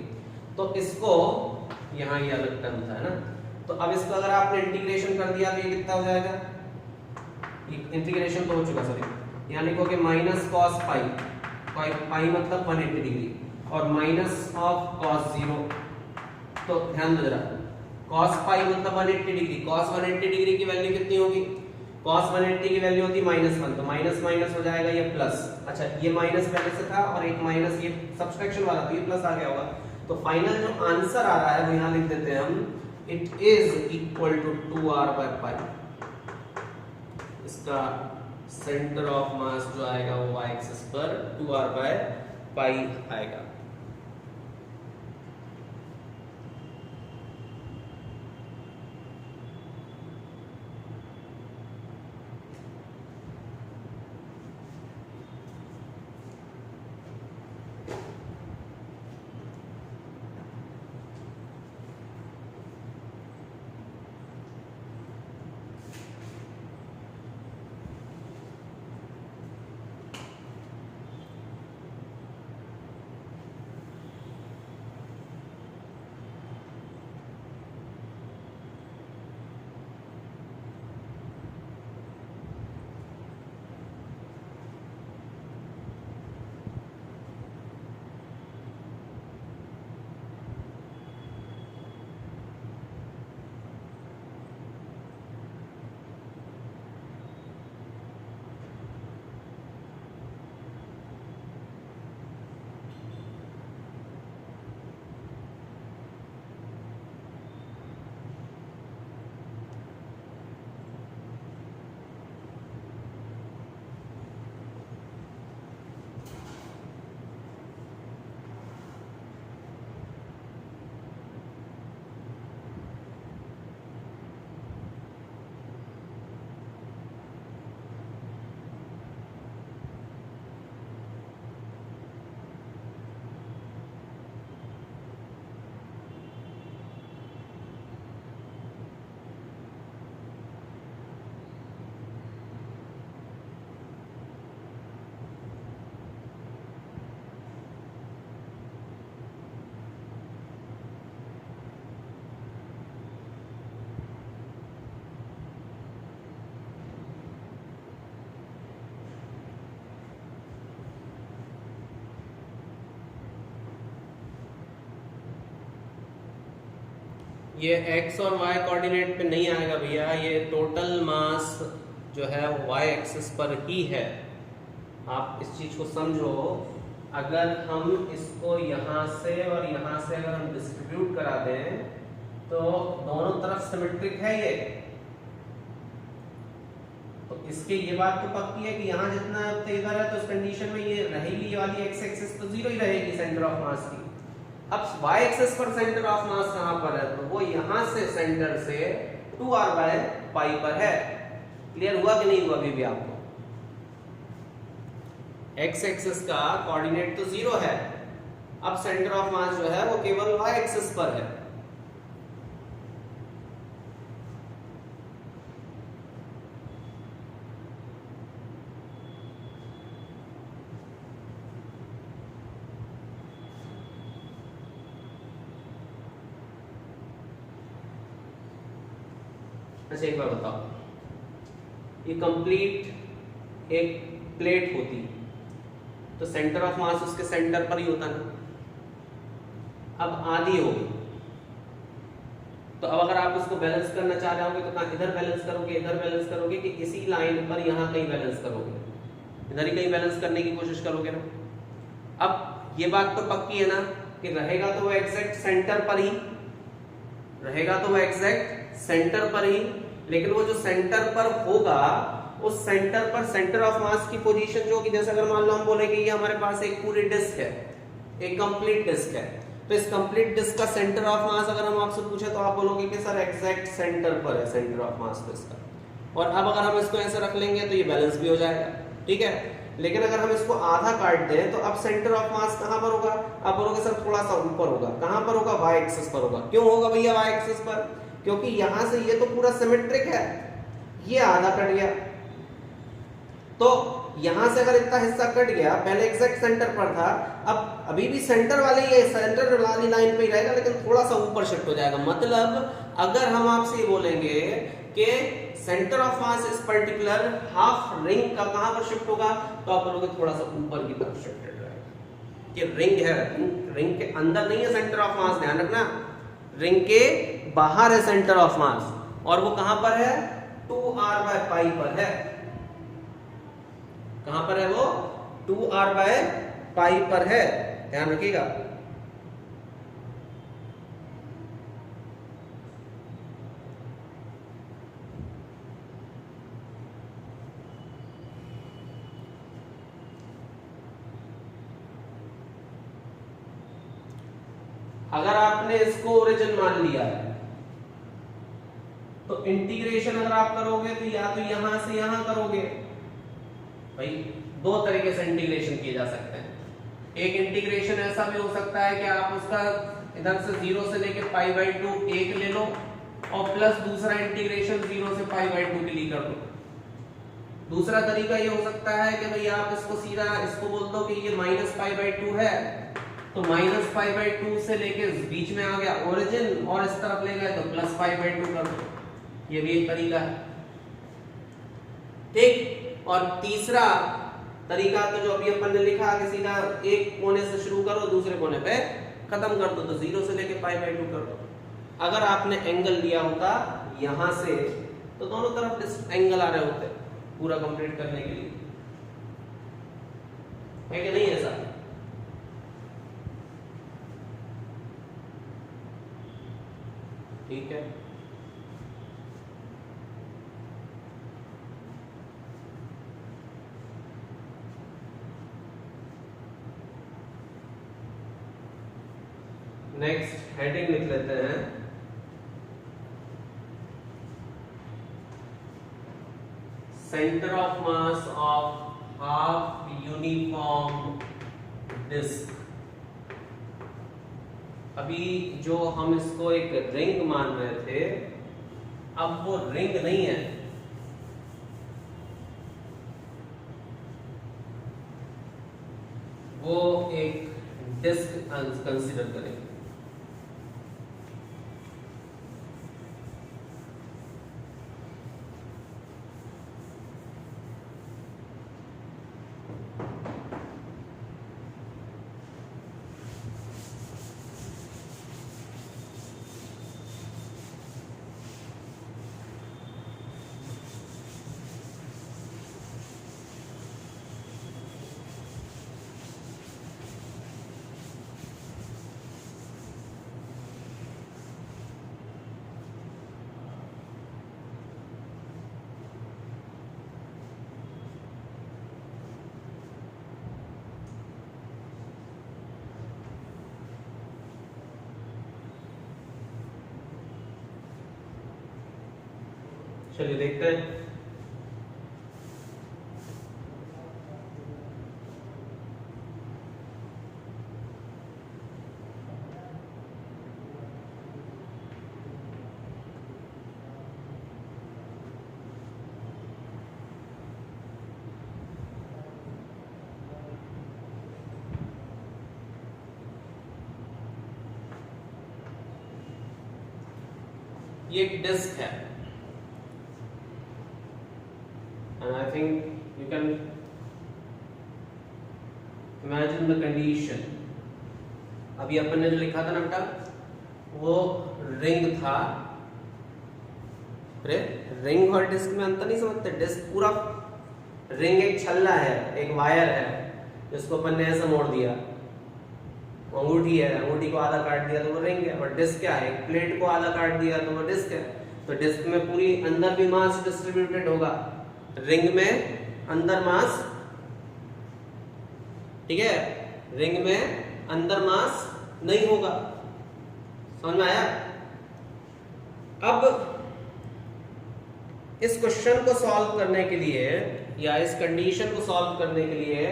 तो इसको यहाँ ये अलग टर्म था, है ना। तो अब इसको अगर आपने इंटीग्रेशन कर दिया तो ये कितना हो जाएगा, इंटीग्रेशन तो हो चुका सॉरी, यहाँ लिखो कि माइनस कॉस पाई, पाई मतलब 180 डिग्री और माइनस ऑफ कॉस 0। तो ध्यान दो जरा, कॉस पाई मतलब 180 डिग्री, कॉस 180 डिग्री की वैल्यू कितनी होगी, कॉस 180 की वैल्यू होती है -1, तो माइनस माइनस हो जाएगा ये प्लस। अच्छा ये माइनस पहले से था और एक माइनस ये सब्सट्रैक्शन वाला, तो ये प्लस आ गया होगा। तो फाइनल जो आंसर आ रहा है वो यहाँ लिख देते हैं हम, इट इज इक्वल टू 2r/पाई। इसका सेंटर ऑफ मास जो आएगा वो y एक्सिस पर 2r/पाई आएगा। ये x और y कोऑर्डिनेट पे नहीं आएगा भैया, ये टोटल मास जो है y एक्सिस पर ही है। आप इस चीज को समझो, अगर हम इसको यहाँ से और यहाँ से अगर हम डिस्ट्रीब्यूट करा दें तो दोनों तरफ सिमेट्रिक है ये, तो इसके ये बात तो पक्की है कि यहाँ जितना इधर है तो इस कंडीशन में ये रहेगी, ये वाली x एक्सिस तो 0 ही रहेगी सेंटर ऑफ मास की। अब y एक्सिस पर सेंटर ऑफ मास कहां पर है, तो वो यहां से सेंटर से 2r/पाई पर है। क्लियर हुआ कि नहीं हुआ अभी भी आपको? x एक्सिस का कोऑर्डिनेट तो 0 है, अब सेंटर ऑफ मास जो है वो केवल y एक्सिस पर है। अच्छा एक बार बताओ, ये कंप्लीट एक प्लेट होती तो सेंटर ऑफ मास उसके सेंटर पर ही होता ना। अब आधी हो गई, तो अब अगर आप उसको बैलेंस करना चाह रहे होगे तो कहाँ, इधर बैलेंस करोगे, इधर बैलेंस करोगे कि इसी लाइन पर यहाँ कहीं बैलेंस करोगे, इधर ही कहीं बैलेंस करने की कोशिश करोगे ना। अब ये बात तो पक्की है ना कि रहेगा तो वो एग्जैक्ट सेंटर पर ही रहेगा, तो वो एग्जैक्ट सेंटर पर ही, लेकिन वो जो सेंटर पर होगा उस सेंटर पर सेंटर ऑफ मास की पोजीशन जो कि जैसे अगर मान लो हम बोले कि ये हमारे पास एक पूरी डिस्क है, एक कंप्लीट डिस्क है, तो इस कंप्लीट डिस्क का सेंटर ऑफ मास अगर हम आपसे पूछे तो आप बोलोगे कि सर एग्जैक्ट सेंटर पर है सेंटर ऑफ मास तो इसका। और अब अगर हम इसको ऐसे रख लेंगे तो ये बैलेंस भी हो जाएगा, ठीक है। लेकिन अगर हम इसको आधा काट दें तो अब सेंटर ऑफ मास कहां पर होगा, आप बोलोगे सर थोड़ा सा ऊपर होगा, कहां पर होगा, y एक्सिस पर होगा। क्यों होगा भैया y एक्सिस पर, क्योंकि यहां से ये तो पूरा सिमेट्रिक है, ये आधा कट गया, तो यहां से अगर इतना हिस्सा कट गया, पहले एग्जैक्ट सेंटर पर था, अब अभी भी सेंटर वाले ये सेंटर वाली लाइन पे ही रहेगा, लेकिन थोड़ा सा ऊपर शिफ्ट हो जाएगा। मतलब अगर हम आपसे ये बोलेंगे कि सेंटर ऑफ मास इस पर्टिकुलर हाफ रिंग का कहां पर शिफ्ट होगा, तो आप बोलोगे थोड़ा सा ऊपर की तरफ शिफ्टेड रहेगा। ये रिंग है, रिंग के अंदर नहीं है सेंटर ऑफ मास, ध्यान रखना, रिंग के बाहर है सेंटर ऑफ मास, और वो कहां पर है, 2r/π पर है। कहां पर है वो, 2r/π पर है, ध्यान रखिएगा। अगर आपने इसको ओरिजिन मान लिया है, तो इंटीग्रेशन अगर आप करोगे तो या तो यहां से यहां करोगे, भाई दो तरीके से इंटीग्रेशन किए जा सकते हैं। एक इंटीग्रेशन ऐसा भी हो सकता है कि आप उसका इधर से 0 से लेके π/2 एक ले लो, और प्लस दूसरा इंटीग्रेशन 0 से π/2 के लिए कर दो। दूसरा तरीका ये हो सकता है कि भाई आप इसको सीधा इसको बोल दो कि ये -π/2 है, तो -π/2 से लेके बीच में आ गया ओरिजिन, और इस तरफ ले गए तो +π/2 कर दो। ये भी एक तरीका है, ठीक। और तीसरा तरीका तो जो अभी अपन ने लिखा कि सीधा एक कोने से शुरू करो, दूसरे कोने पे खत्म कर दो, तो 0 से लेके π/2 कर दो। अगर आपने एंगल लिया होता यहां से, तो दोनों तरफ एंगल आ रहे होते पूरा कंप्लीट करने के लिए, है कि नहीं ऐसा? ठीक है, नेक्स्ट हेडिंग लिख लेते हैं, centre of mass of half uniform disc. अभी जो हम इसको एक रिंग मान रहे थे, अब वो रिंग नहीं है, वो एक डिस्क कंसीडर करेंगे। चलिए देखते हैं। ये एक डिस्क है, and I think you can imagine the condition। अभी अपन ने जो लिखा था ना बेटा, वो रिंग था। अरे रिंग और डिस्क में अंतर नहीं समझते? डिस्क पूरा रिंग एक छल्ला है, एक वायर है, जिसको अपन ने ऐसा मोड़ दिया, अंगूठी है, अंगूठी को आधा काट दिया तो वो रिंग है। और डिस्क क्या है, एक प्लेट को आधा काट दिया तो वो डिस्क है। तो डिस्क में पूरी अंदर भी मास डिस्ट्रीब्यूटेड होगा, रिंग में अंदर मास, ठीक है, रिंग में अंदर मास नहीं होगा। समझ में आया? अब इस क्वेश्चन को सॉल्व करने के लिए या इस कंडीशन को सॉल्व करने के लिए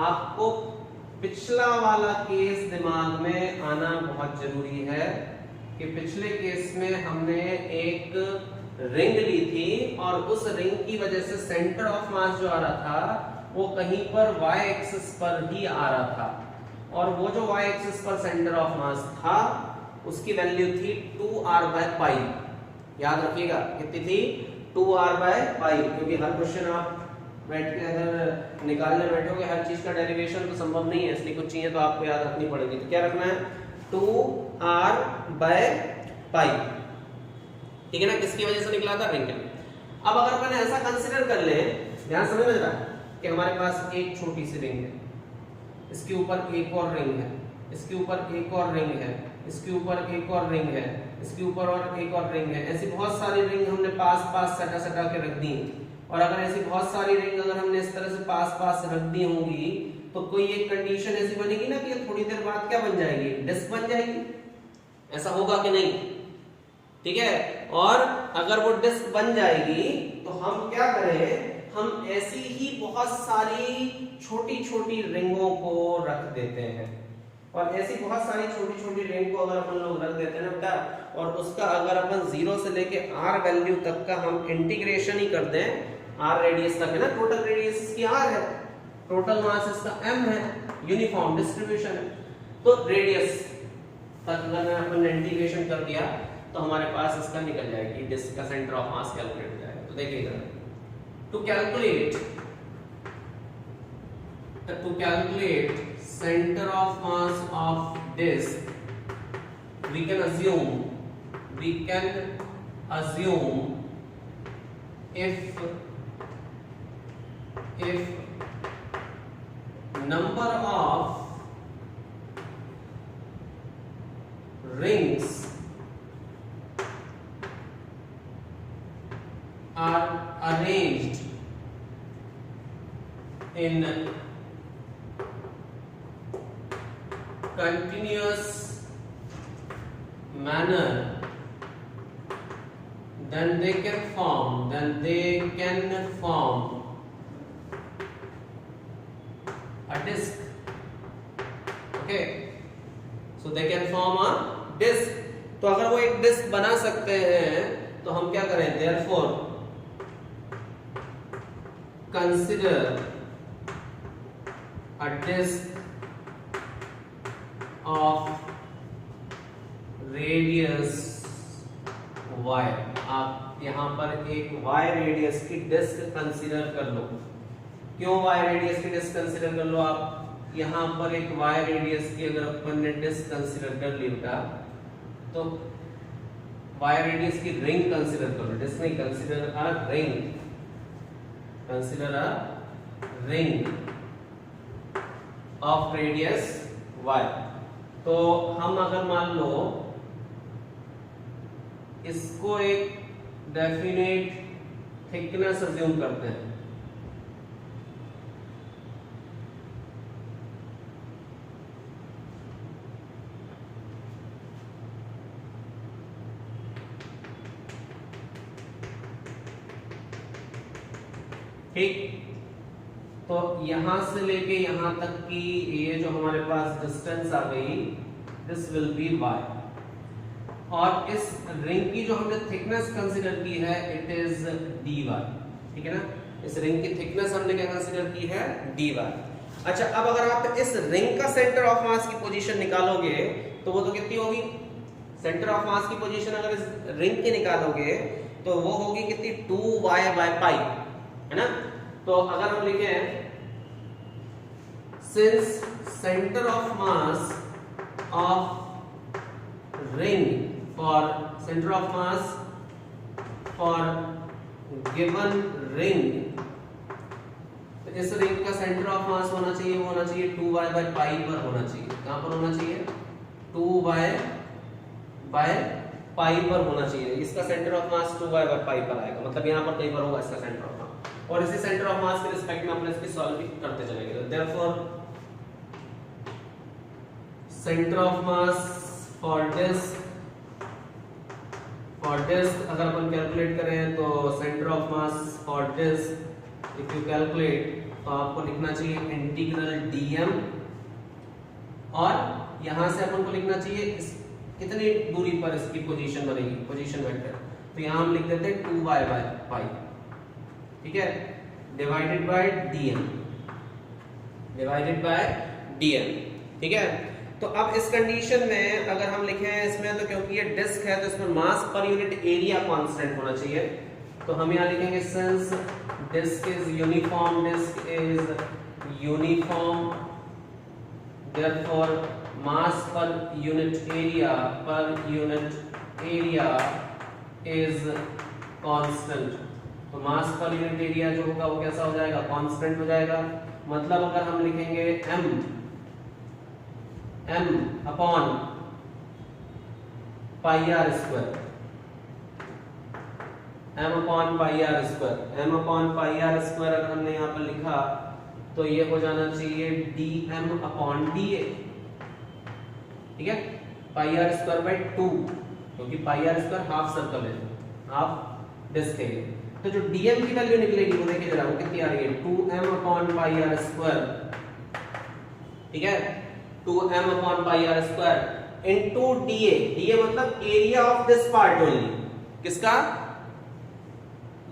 आपको पिछला वाला केस दिमाग में आना बहुत जरूरी है कि पिछले केस में हमने एक रिंग ली थी और उस रिंग की वजह से सेंटर ऑफ मास जो आ रहा था वो कहीं पर y एक्सिस पर ही आ रहा था, और वो जो y एक्सिस पर सेंटर ऑफ मास था उसकी वैल्यू थी 2r/पाई। याद रखिएगा कितनी थी, 2r/पाई, क्योंकि हर क्वेश्चन आप बैठ के अगर निकालने बैठोगे हर चीज का डेरिवेशन तो संभव नहीं है, इसलिए कुछ चीजें तो आपको याद रखनी पड़ेगी। तो क्या रखना है, 2r/पाई, ठीक है ना, किसकी वजह से निकला था, रिंग के। अब अगर अपन ऐसा कंसीडर कर ले, ध्यान समझ में आ रहा है कि हमारे पास एक छोटी सी रिंग है, इसके ऊपर एक और रिंग है, इसके ऊपर एक और रिंग है, इसके ऊपर एक और रिंग है, इसके ऊपर और एक और रिंग है, ऐसी बहुत सारी रिंग हमने पास पास सटा सटा के रख दी। और अगर ऐसी बहुत सारी रिंग अगर हमने इस तरह से पास पास रख दी होंगी तो कोई एक कंडीशन ऐसी बनेगी ना कि थोड़ी देर बाद क्या बन जाएगी, डिस्क बन जाएगी। ऐसा होगा कि नहीं, ठीक है। और अगर वो डिस्क बन जाएगी तो हम क्या करें, हम ऐसी ही बहुत सारी छोटी छोटी रिंगों को रख देते हैं, और ऐसी बहुत सारी छोटी छोटी रिंग को अगर अपन लोग रख देते हैं ना बेटा, और उसका अगर अपन 0 से लेके r वैल्यू तक का हम इंटीग्रेशन ही कर दें, r रेडियस तक है ना, टोटल रेडियस इसकी r है, टोटल मास इसका m है, यूनिफॉर्म डिस्ट्रीब्यूशन है, तो रेडियस तक अगर अपन इंटीग्रेशन कर दिया तो हमारे पास इसका निकल जाएगी, डिस्क का सेंटर ऑफ मास कैलकुलेट हो जाएगा। तो देखिएगा, to calculate center of mass of disk we can assume if number of rings are arranged in continuous manner, then they can form a disk. Okay, so they can form a disk. तो अगर वो एक disc बना सकते हैं तो हम क्या करें, therefore consider a disk of radius y। आप यहां पर एक y रेडियस की डिस्क कंसीडर कर लो। क्यों y रेडियस की डिस्क कंसीडर कर लो, आप यहां पर एक y रेडियस की अगर अपन ने डिस्क कंसीडर कर ली बेटा, तो y रेडियस की रिंग कंसीडर करो, डिस्क नहीं, consider a ring of radius y। तो हम अगर मान लो इसको एक डेफिनेट थिकनेस अज्यूम करते हैं, ठीक। तो यहां से लेके यहां तक की ये जो हमारे पास डिस्टेंस आ गई, दिस विल बी y, और इस रिंग की जो हमने थिकनेस कंसीडर की है इट इज dy, ठीक है ना। इस रिंग की थिकनेस हमने क्या कंसीडर की है, dy। अच्छा, अब अगर आप इस रिंग का सेंटर ऑफ मास की पोजीशन निकालोगे तो वो तो कितनी होगी, सेंटर ऑफ मास की पोजीशन अगर इस रिंग की निकालोगे तो वो होगी कितनी, 2y/पाई, है ना। तो अगर हम लिखें since center of mass of ring for given ring, तो इस रिंग का सेंटर ऑफ मास होना चाहिए 2y/पाई पर होना चाहिए। कहां पर होना चाहिए, 2y/पाई पर होना चाहिए। इसका सेंटर ऑफ मास 2y/पाई पर आएगा, मतलब यहां पर कहीं पर होगा इसका सेंटर ऑफ मास, और इसी सेंटर ऑफ मास के रिस्पेक्ट में अपने इसकी सॉल्विंग करते चलेंगे। तो therefore centre of mass for disc अगर अपन कैलकुलेट करें तो centre of mass for disc if you calculate तो आपको लिखना चाहिए इंटीग्रल dm, और यहां से अपन को लिखना चाहिए इस कितनी दूरी पर इसकी पोजीशन बनेगी, पोजीशन वेक्टर। तो यहाँ हम लिख देते हैं 2y बाय पाई, ठीक है, divided by dm, divided by dm, ठीक है। तो अब इस कंडीशन में अगर हम लिखें इसमें, तो क्योंकि ये डिस्क है तो इसमें मास पर यूनिट एरिया कांस्टेंट होना चाहिए, तो हम यहाँ लिखेंगे since disc is uniform, disc is uniform, therefore mass per unit area is constant. तो मास पर यूनिट एरिया जो होगा वो कैसा हो जाएगा, कांस्टेंट हो जाएगा। मतलब अगर हम लिखेंगे m upon pi r square, m upon pi r square अगर हमने यहाँ पर लिखा तो ये हो जाना चाहिए dm अपॉन da, ठीक है, पाई आर स्क्वायर बाय 2, क्योंकि पाई आर स्क्वायर हाफ सर्कल है, हाफ डिस्क है। तो जो dm की वैल्यू निकलेगी वो देखिए जरा, वो कितनी आ रही है, 2m upon pi r square, ठीक है, 2m upon pi r square into da मतलब area of this part only, किसका,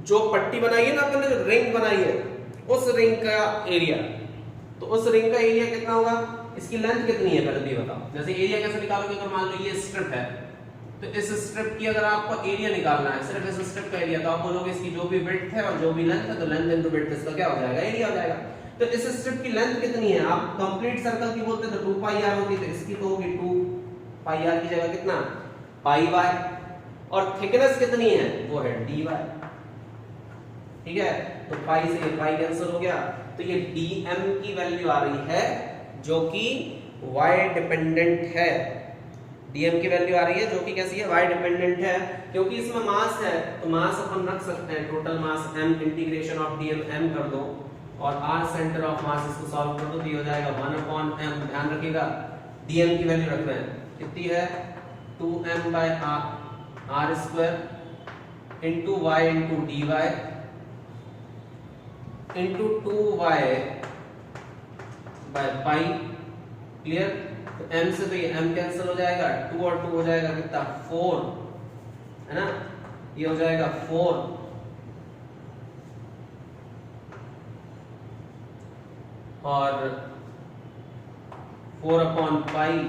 जो पट्टी बनाई है ना अपन ने, जो रिंग बनाई है उस रिंग का एरिया। तो उस रिंग का एरिया कितना होगा, इसकी लेंथ कितनी है पहले ये बताओ। जैसे एरिया कैसे निकालोगे, अगर मान लो ये स्ट्रिप है तो इस स्ट्रिप की अगर आपको एरिया निकालना है, सिर्फ इस स्ट्रिप का एरिया, तो आप बोलोगे इसकी जो भी विड्थ है और जो भी लेंथ है, तो लेंथ इनटू विड्थ इसका क्या हो जाएगा, एरिया हो जाएगा। तो इस स्ट्रिप की लेंथ कितनी है, आप कंप्लीट सर्कल की बोलते तो 2 पाई आर होती, तो इसकी तो होगी 2 पाई आर की जगह कितना, पाई वाई, और थिकनेस कितनी है, वो है dy, ठीक है। तो पाई से ये पाई कैंसिल हो गया, तो ये dm की वैल्यू आ रही है जो कि y डिपेंडेंट है, dm की वैल्यू आ रही है जो कि कैसी है, y डिपेंडेंट है, क्योंकि इसमें मास है तो मास अपन रख सकते हैं, total mass m integration of dm m कर दो और r सेंटर ऑफ मास इसको सॉल्व कर दो, तो ये हो जाएगा 1/m। ध्यान रखिएगा dm की वैल्यू रख रहे हैं, कितनी है, 2m by r square into y into dy into 2y by pi, clear. तो m से तो ये m कैंसिल हो जाएगा, 2 और 2 हो जाएगा कितना, 4, है ना, ये हो जाएगा 4 और 4 अपॉन पाई,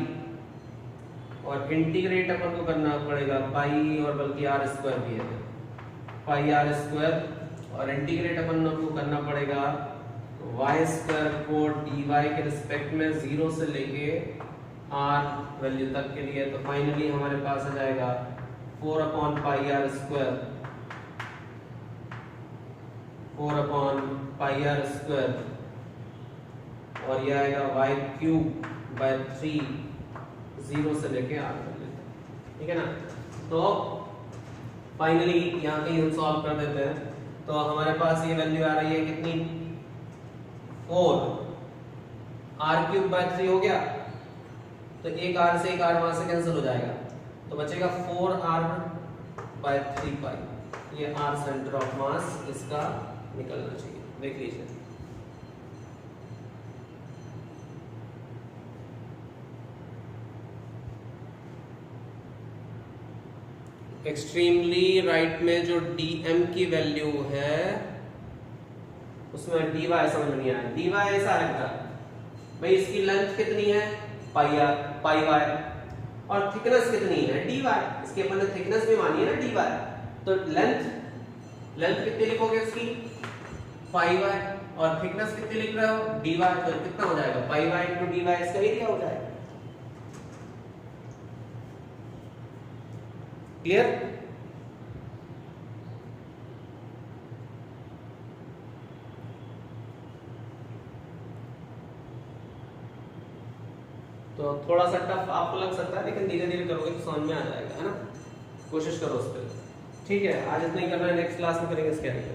और इंटीग्रेट अपन को करना पड़ेगा पाई और बल्कि आर स्क्वायर भी है, पाई आर स्क्वायर, और इंटीग्रेट अपन को करना पड़ेगा y स्क्वायर को dy के रिस्पेक्ट में 0 से लेके r वैल्यू तक के लिए। तो फाइनली हमारे पास आ जाएगा 4 upon pi r square, 4 upon pi r square, और ये आएगा y क्यूब बाय 3, 0 से लेके r वैल्यू तक, ठीक है ना। तो फाइनली यहाँ कहीं हम सॉल्व कर देते हैं, तो हमारे पास ये वैल्यू आ रही है कितनी, 4, r क्यूब बाय 3 हो गया, तो एक r से एक r वहां से कैंसिल हो जाएगा, तो बचेगा 4r बाय 3 पाई, ये r सेंटर ऑफ मास इसका निकलना चाहिए, देख लीजिए। एक्सट्रीमली राइट में जो dm की वैल्यू है उसमें dy समझ नहीं आया, dy ऐसा रखता भाई, इसकी लेंथ कितनी है, पाई आर पाई वाई, और थिकनेस कितनी है, dy, इसकी अपन ने थिकनेस भी मानी है ना dy, तो लेंथ कितनी लिखोगे इसकी, पाई वाई, और थिकनेस कितनी लिख रहे हो, dy, तो कितना हो जाएगा, पाई वाई इनटू dy, इसका एरिया हो जाएगा, क्लियर। तो थोड़ा सा टफ आपको लग सकता है, लेकिन धीरे धीरे करोगे तो समझ में आ जाएगा, है ना, कोशिश करो उस पर, ठीक है। आज इतना ही करना है, नेक्स्ट क्लास में करेंगे इसके आगे।